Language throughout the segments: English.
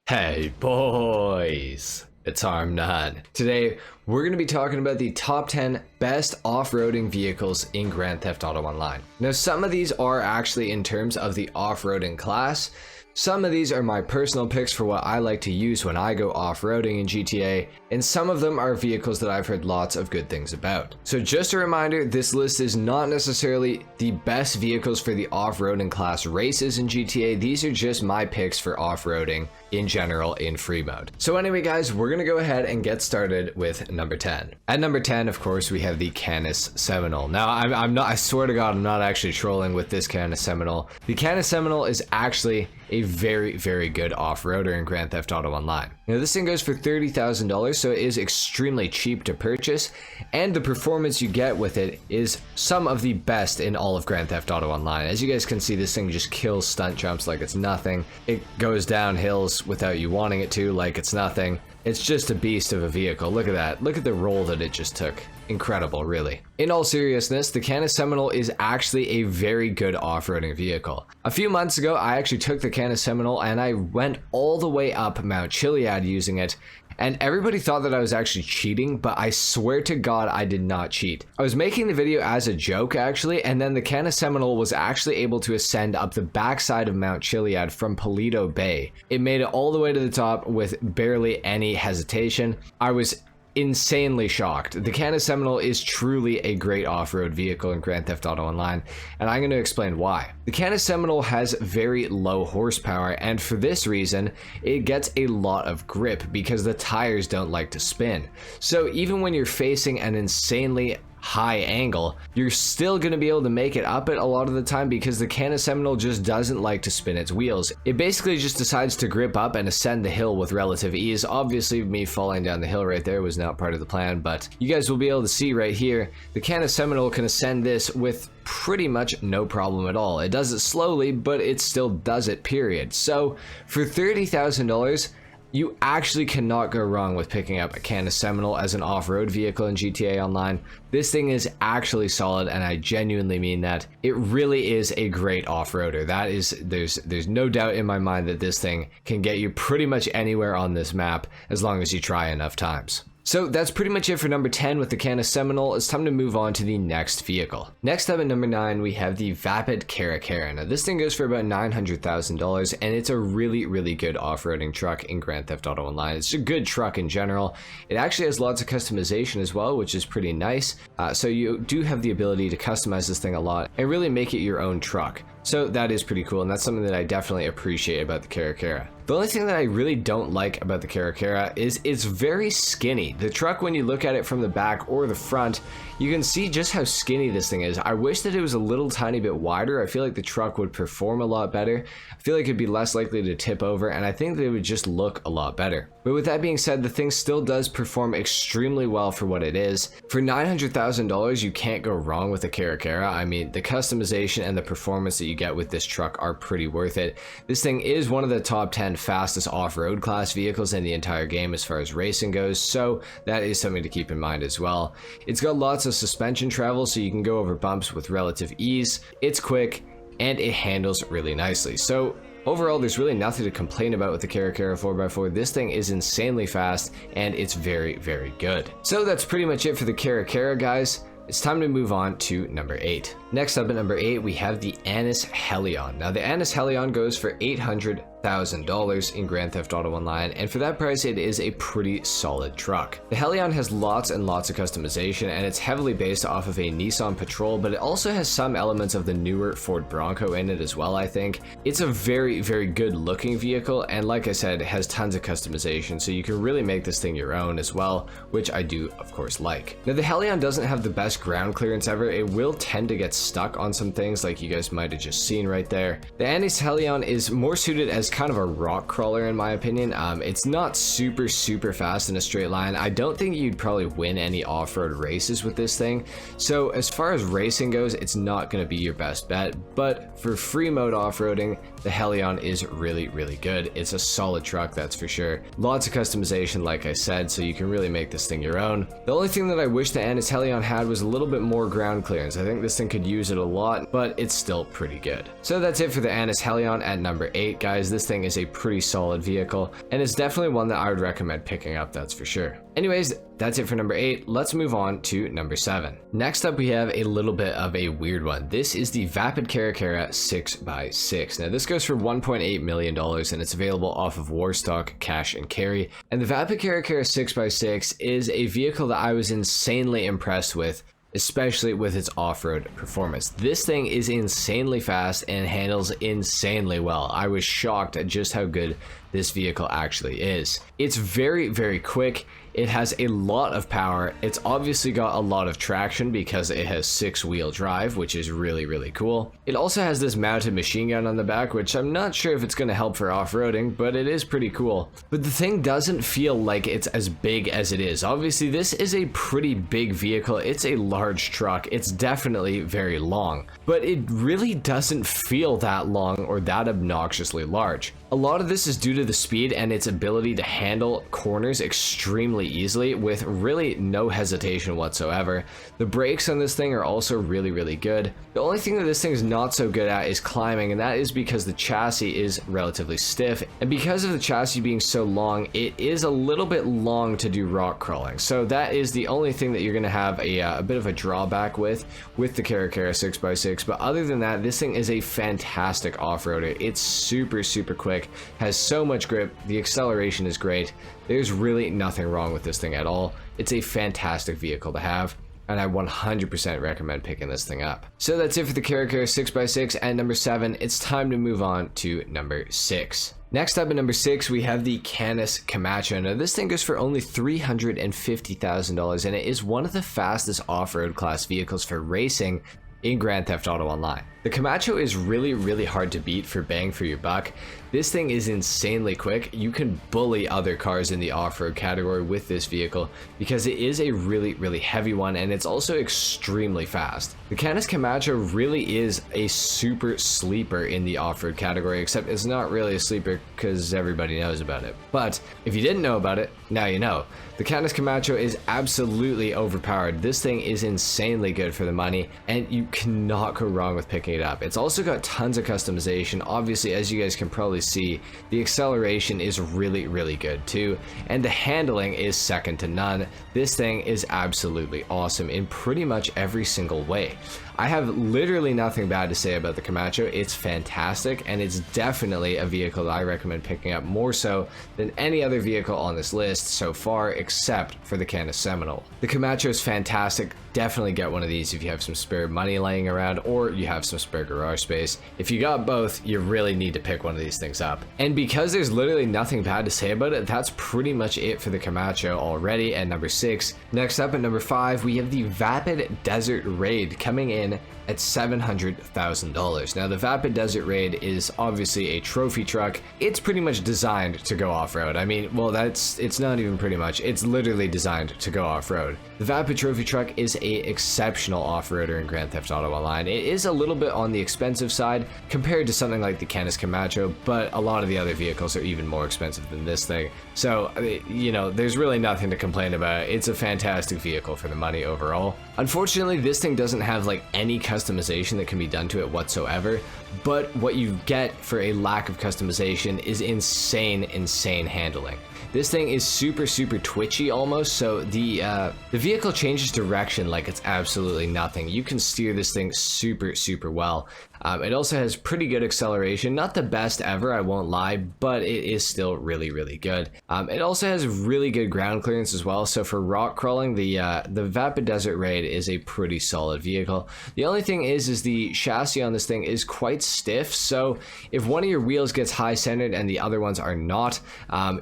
Hey boys, it's HarmNone. Today we're going to be talking about the top 10 best off-roading vehicles in Grand Theft Auto Online. Now some of these are actually in terms of the off-roading class. Some of these are my personal picks for what I like to use when I go off-roading in GTA, and some of them are vehicles that I've heard lots of good things about. So just a reminder, this list is not necessarily the best vehicles for the off-roading class races in GTA. These are just my picks for off-roading in general in free mode. So anyway guys, we're gonna go ahead and get started with number 10. At number 10, of course, we have the Canon Seminole. Now I swear to God, I'm not actually trolling with this Canon Seminole. The Canon Seminole is actually a very good off-roader in Grand Theft Auto Online. Now this thing goes for $30,000, so it is extremely cheap to purchase, and the performance you get with it is some of the best in all of Grand Theft Auto Online. As you guys can see, this thing just kills stunt jumps like it's nothing. It goes down hills without you wanting it to like it's nothing. It's just a beast of a vehicle. Look at that. Look at the roll that it just took. Incredible, really. In all seriousness, the Canon Seminole is actually a very good off-roading vehicle. A few months ago, I actually took the Canon Seminole and I went all the way up Mount Chiliad using it, and everybody thought that I was actually cheating, but I swear to God I did not cheat. I was making the video as a joke actually, and then the Canon Seminole was actually able to ascend up the backside of Mount Chiliad from Paleto Bay. It made it all the way to the top with barely any hesitation. I was insanely shocked. The Canon Seminole is truly a great off-road vehicle in Grand Theft Auto Online, and I'm going to explain why. The Canon Seminole has very low horsepower, and for this reason, it gets a lot of grip because the tires don't like to spin. So even when you're facing an insanely high angle, you're still going to be able to make it up it a lot of the time because the Canon Seminole just doesn't like to spin its wheels. It basically just decides to grip up and ascend the hill with relative ease. Obviously me falling down the hill right there was not part of the plan, but you guys will be able to see right here, the Canon Seminole can ascend this with pretty much no problem at all. It does it slowly, but it still does it, period. So for $30,000, you actually cannot go wrong with picking up a Canon Seminole as an off-road vehicle in GTA Online. This thing is actually solid, and I genuinely mean that. It really is a great off-roader. That is, there's no doubt in my mind that this thing can get you pretty much anywhere on this map as long as you try enough times. So that's pretty much it for number 10 with the Canon Seminole. It's time to move on to the next vehicle. Next up at number 9, we have the Vapid Caracara. Now this thing goes for about $900,000, and it's a really good off-roading truck in Grand Theft Auto Online. It's a good truck in general. It actually has lots of customization as well, which is pretty nice. So you do have the ability to customize this thing a lot and really make it your own truck. So that is pretty cool, and that's something that I definitely appreciate about the Caracara. The only thing that I really don't like about the Caracara is it's very skinny. The truck, when you look at it from the back or the front, you can see just how skinny this thing is. I wish that it was a little tiny bit wider. I feel like the truck would perform a lot better. I feel like it'd be less likely to tip over, and I think that it would just look a lot better. But with that being said, the thing still does perform extremely well for what it is. For $900,000, you can't go wrong with the Caracara. I mean, the customization and the performance that you get with this truck are pretty worth it. This thing is one of the top 10 fastest off-road class vehicles in the entire game as far as racing goes, so that is something to keep in mind as well. It's got lots of suspension travel, so you can go over bumps with relative ease. It's quick, and it handles really nicely. So overall, there's really nothing to complain about with the Caracara 4x4. This thing is insanely fast, and it's very good. So that's pretty much it for the Caracara, guys. It's time to move on to number 8. Next up at number 8, we have the Anis Helion. Now the Anis Helion goes for $800,000 in Grand Theft Auto Online, and for that price it is a pretty solid truck. The Helion has lots and lots of customization, and it's heavily based off of a Nissan Patrol, but it also has some elements of the newer Ford Bronco in it as well, I think. It's a very good looking vehicle, and like I said, it has tons of customization, so you can really make this thing your own as well, which I do of course like. Now the Helion doesn't have the best ground clearance ever. It will tend to get stuck on some things like you guys might have just seen right there. The Anis Helion is more suited as kind of a rock crawler in my opinion. It's not super fast in a straight line. I don't think you'd probably win any off-road races with this thing. So as far as racing goes, it's not going to be your best bet, but for free mode off-roading, the Helion is really good. It's a solid truck, that's for sure. Lots of customization, like I said, so you can really make this thing your own. The only thing that I wish the Anis Helion had was a little bit more ground clearance. I think this thing could use it a lot, but it's still pretty good. So that's it for the Anis Helion at number 8, guys. This this thing is a pretty solid vehicle, and it's definitely one that I would recommend picking up, that's for sure. Anyways, that's it for number 8. Let's move on to number 7. Next up, we have a little bit of a weird one. This is the Vapid Caracara 6x6. Now, this goes for $1.8 million, and it's available off of Warstock, Cash and Carry. And the Vapid Caracara 6x6 is a vehicle that I was insanely impressed with, especially with its off-road performance. This thing is insanely fast and handles insanely well. I was shocked at just how good this vehicle actually is. It's very, very quick. It has a lot of power. It's obviously got a lot of traction because it has 6-wheel drive, which is really, really cool. It also has this mounted machine gun on the back, which I'm not sure if it's going to help for off-roading, but it is pretty cool. But the thing doesn't feel like it's as big as it is. Obviously, this is a pretty big vehicle. It's a large truck. It's definitely very long, but it really doesn't feel that long or that obnoxiously large. A lot of this is due to the speed and its ability to handle corners extremely easily with really no hesitation whatsoever. The brakes on this thing are also really, really good. The only thing that this thing is not so good at is climbing, and that is because the chassis is relatively stiff, and because of the chassis being so long, it is a little bit long to do rock crawling. So that is the only thing that you're going to have a bit of a drawback with the Caracara 6x6, but other than that, this thing is a fantastic off-roader. It's super, super quick, has so much grip, the acceleration is great. There's really nothing wrong with this thing at all. It's a fantastic vehicle to have, and I 100% recommend picking this thing up. So that's it for the Caracara 6x6 and number 7. It's time to move on to number 6. Next up at number 6, we have the Canis Camacho. Now, this thing goes for only $350,000, and it is one of the fastest off-road class vehicles for racing in Grand Theft Auto Online. The Camacho is really, really hard to beat for bang for your buck. This thing is insanely quick. You can bully other cars in the off-road category with this vehicle because it is a really, really heavy one, and it's also extremely fast. The Canis Camacho really is a super sleeper in the off-road category, except it's not really a sleeper because everybody knows about it. But if you didn't know about it, now you know. The Canis Camacho is absolutely overpowered. This thing is insanely good for the money, and you cannot go wrong with picking it up. It's also got tons of customization. Obviously, as you guys can probably see, the acceleration is really, really good too, and the handling is second to none. This thing is absolutely awesome in pretty much every single way. I have literally nothing bad to say about the Camacho. It's fantastic, and it's definitely a vehicle that I recommend picking up more so than any other vehicle on this list so far, except for the Canon Seminole. The Camacho is fantastic. Definitely get one of these if you have some spare money laying around or you have some spare garage space. If you got both, you really need to pick one of these things up. And because there's literally nothing bad to say about it, that's pretty much it for the Camacho already at number 6. Next up at number 5, we have the Vapid Desert Raid coming in at $700,000. Now, the Vapid Desert Raid is obviously a trophy truck. It's pretty much designed to go off-road. I mean, well, it's not even pretty much. It's literally designed to go off-road. The Vapid Trophy truck is a exceptional off-roader in Grand Theft Auto Online. It is a little bit on the expensive side compared to something like the Canis Camacho, but a lot of the other vehicles are even more expensive than this thing. So, you know, there's really nothing to complain about. It's a fantastic vehicle for the money overall. Unfortunately, this thing doesn't have like any customization that can be done to it whatsoever, but what you get for a lack of customization is insane handling. This thing is super, super twitchy almost, so the vehicle changes direction like it's absolutely nothing. You can steer this thing super, super well. It also has pretty good acceleration, not the best ever, I won't lie, but it is still really, really good. It also has really good ground clearance as well, so for rock crawling, the Vapid Desert Raid is a pretty solid vehicle. The only thing is the chassis on this thing is quite stiff, so if one of your wheels gets high centered and the other ones are not,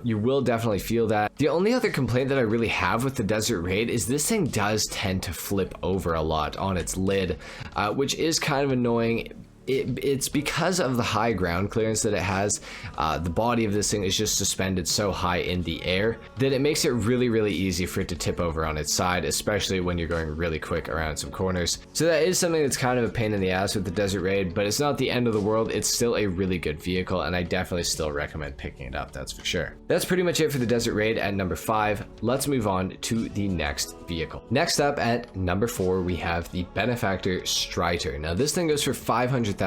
you will definitely feel that. The only other complaint that I really have with the Desert Raid is this thing does tend to flip over a lot on its lid, which is kind of annoying. It's because of the high ground clearance that it has. The body of this thing is just suspended so high in the air that it makes it really, really easy for it to tip over on its side, especially when you're going really quick around some corners. So that is something that's kind of a pain in the ass with the Desert Raid, but it's not the end of the world. It's still a really good vehicle, and I definitely still recommend picking it up, that's for sure. That's pretty much it for the Desert Raid at number 5. Let's move on to the next vehicle. Next up at number 4, we have the Benefactor Strider. Now, this thing goes for $500,000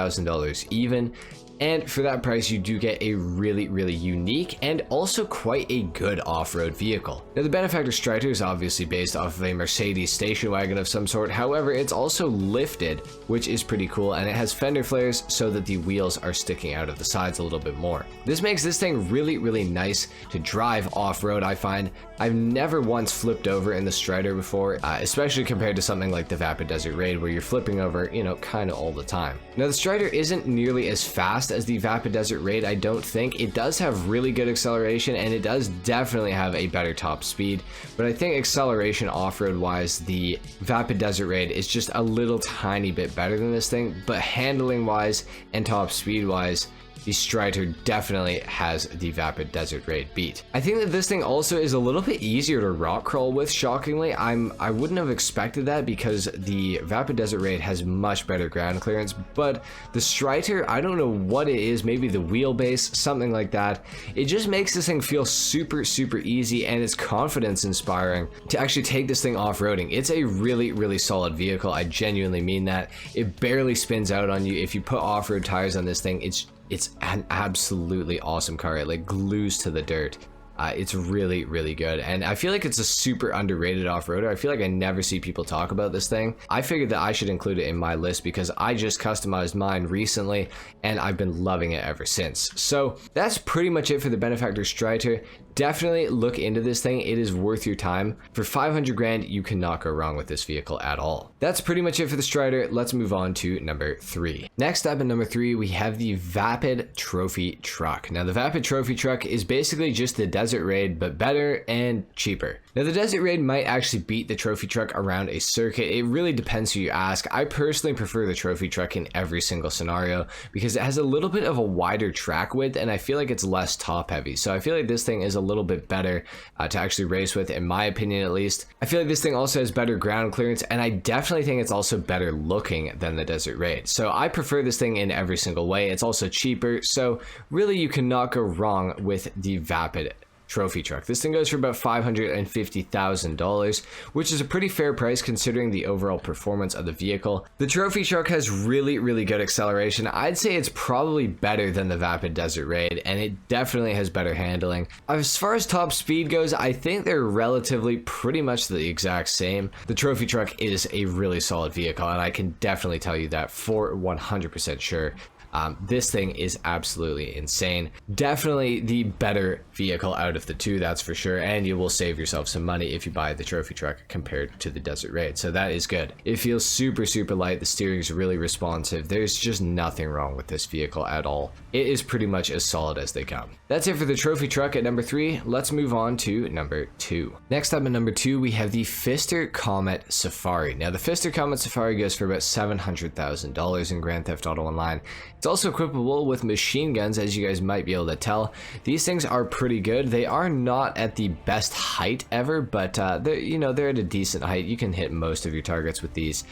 even. and for that price you do get a really unique and also quite a good off-road vehicle. Now the Benefactor Strider is obviously based off of a Mercedes station wagon of some sort, however it's also lifted, which is pretty cool, and it has fender flares so that the wheels are sticking out of the sides a little bit more. This makes this thing really nice to drive off-road. I find I've never once flipped over in the Strider before, especially compared to something like the Vapid Desert Raid where you're flipping over, you know, kind of all the time. Now the Strider isn't nearly as fast as the Vapid Desert Raid, I don't think. It does have really good acceleration and it does definitely have a better top speed, but I think acceleration off-road wise the Vapid Desert Raid is just a little tiny bit better than this thing, but handling wise and top speed wise the Strider definitely has the Vapid Desert Raid beat. I think that this thing also is a little bit easier to rock crawl with, shockingly. I wouldn't have expected that because the Vapid Desert Raid has much better ground clearance, but the Strider, I don't know what it is, maybe the wheelbase, something like that. It just makes this thing feel super easy, and it's confidence inspiring to actually take this thing off-roading. It's a really solid vehicle, I genuinely mean that. It barely spins out on you. If you put off-road tires on this thing, it's an absolutely awesome car. It like glues to the dirt. It's really good, and I feel like it's a super underrated off-roader. I feel like I never see people talk about this thing. I figured that I should include it in my list because I just customized mine recently and I've been loving it ever since. So that's pretty much it for the Benefactor Strider. Definitely look into this thing. It is worth your time. For 500 grand, you cannot go wrong with this vehicle at all. That's pretty much it for the Strider. Let's move on to number 3. Next up at number 3, we have the Vapid Trophy truck. Now the Vapid Trophy truck is basically just the Desert Raid, but better and cheaper. Now the Desert Raid might actually beat the Trophy truck around a circuit. It really depends who you ask. I personally prefer the Trophy truck in every single scenario because it has a little bit of a wider track width and I feel like it's less top heavy. So I feel like this thing is a little bit better to actually race with, in my opinion at least. I feel like this thing also has better ground clearance, and I definitely think it's also better looking than the Desert Raid. So I prefer this thing in every single way. It's also cheaper, so really you cannot go wrong with the Vapid Trophy truck. This thing goes for about $550,000, which is a pretty fair price considering the overall performance of the vehicle. The Trophy truck has really good acceleration. I'd say it's probably better than the Vapid Desert Raid, and it definitely has better handling. As far as top speed goes, I think they're relatively pretty much the exact same. The Trophy truck is a really solid vehicle, and I can definitely tell you that for 100% sure. This thing is absolutely insane. Definitely the better vehicle out of the two, that's for sure, and you will save yourself some money if you buy the Trophy truck compared to the Desert Raid, so that is good. It feels super light, the steering is really responsive, there's just nothing wrong with this vehicle at all. It is pretty much as solid as they come. That's it for the Trophy truck at number 3. Let's move on to number 2. Next up at number 2, we have the Pfister Comet Safari. Now the Pfister Comet Safari goes for about $700,000 in Grand Theft Auto Online. It's also equipable with machine guns, as you guys might be able to tell. These things are pretty good. They are not at the best height ever, but they're at a decent height. You can hit most of your targets with these.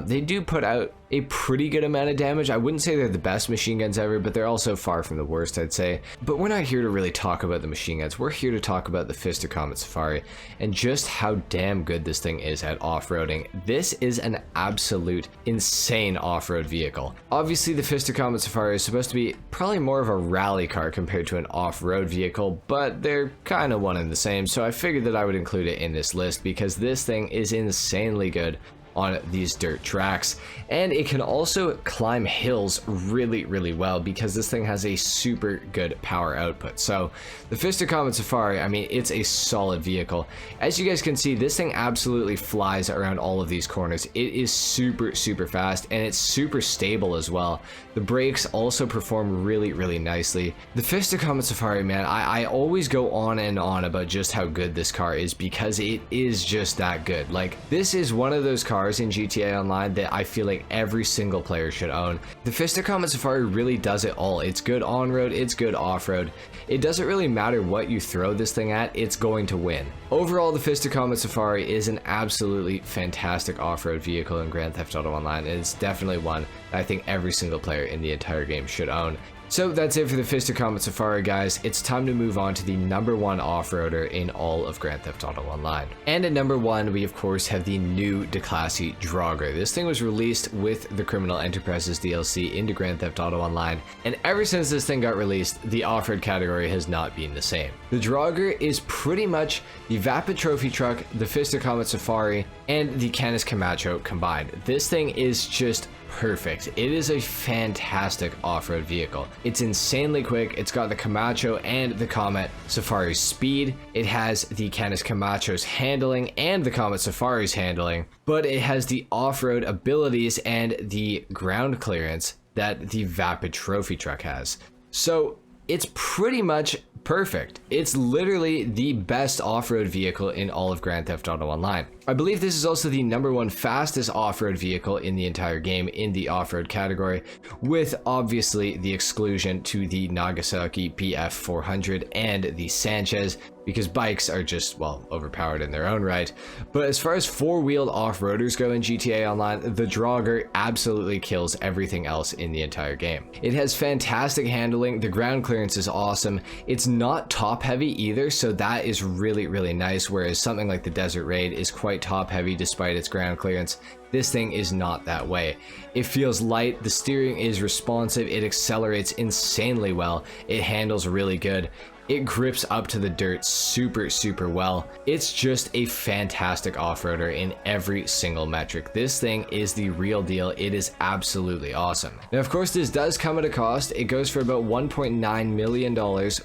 They do put out a pretty good amount of damage. I wouldn't say they're the best machine guns ever, but they're also far from the worst, I'd say. But we're not here to really talk about the machine guns. We're here to talk about the Pfister Comet Safari and just how damn good this thing is at off-roading. This is an absolute insane off-road vehicle. Obviously, the Pfister Comet Safari is supposed to be probably more of a rally car compared to an off-road vehicle, but they're kind of one and the same, so I figured that I would include it in this list because this thing is insanely good on these dirt tracks, and it can also climb hills really well because this thing has a super good power output. So the Pfister Comet Safari, I mean, it's a solid vehicle. As you guys can see, this thing absolutely flies around all of these corners. It is super fast, and it's super stable as well. The brakes also perform really nicely. The Pfister Comet Safari, man, I always go on and on about just how good this car is because it is just that good. Like, this is one of those cars in GTA Online that I feel like every single player should own. The Pfister Comet Safari really does it all. It's good on-road, it's good off-road. It doesn't really matter what you throw this thing at, it's going to win. Overall, the Pfister Comet Safari is an absolutely fantastic off-road vehicle in Grand Theft Auto Online, and it's definitely one that I think every single player in the entire game should own. So that's it for the Fist of Comet Safari, guys. It's time to move on to the #1 off-roader in all of Grand Theft Auto Online. And at #1, we of course have the new Declassy Jogger. This thing was released with the Criminal Enterprises DLC into Grand Theft Auto Online, and ever since this thing got released, the off-road category has not been the same. The Jogger is pretty much the Vapid Trophy truck, the Fist of Comet Safari, and the Canis Camacho combined. This thing is just perfect. It is a fantastic off-road vehicle. It's insanely quick. It's got the Camacho and the Comet Safari's speed. It has the Canis Camacho's handling and the Comet Safari's handling, but it has the off-road abilities and the ground clearance that the Vapid Trophy truck has. So it's pretty much perfect. It's literally the best off-road vehicle in all of Grand Theft Auto Online. I believe this is also the #1 fastest off-road vehicle in the entire game in the off-road category, with obviously the exclusion to the Nagasaki PF400 and the Sanchez, because bikes are just, well, overpowered in their own right. But as far as four-wheeled off-roaders go in GTA Online, the Jogger absolutely kills everything else in the entire game. It has fantastic handling, the ground clearance is awesome, it's not top-heavy either, so that is really, really nice, whereas something like the Desert Raid is quite top-heavy despite its ground clearance. This thing is not that way. It feels light, the steering is responsive, it accelerates insanely well, it handles really good. It grips up to the dirt super, super well. It's just a fantastic off-roader in every single metric. This thing is the real deal. It is absolutely awesome. Now, of course, this does come at a cost. It goes for about $1.9 million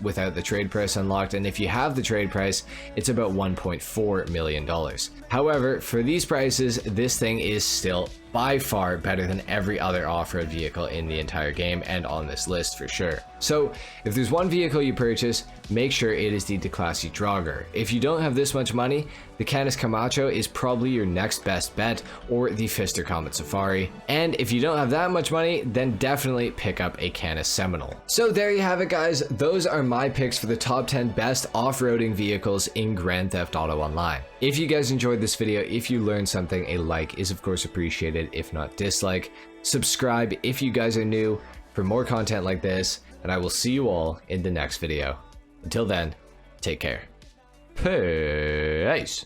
without the trade price unlocked, and if you have the trade price, it's about $1.4 million. However, for these prices, this thing is still by far better than every other off-road vehicle in the entire game and on this list for sure. So if there's one vehicle you purchase, make sure it is the Declassy Jogger. If you don't have this much money, the Canis Camacho is probably your next best bet, or the Fist of Comet Safari. And if you don't have that much money, then definitely pick up a Canon Seminole. So there you have it, guys. Those are my picks for the top 10 best off-roading vehicles in Grand Theft Auto Online. If you guys enjoyed this video, if you learned something, a like is of course appreciated, if not dislike. Subscribe if you guys are new for more content like this, and I will see you all in the next video. Until then, take care. Peace.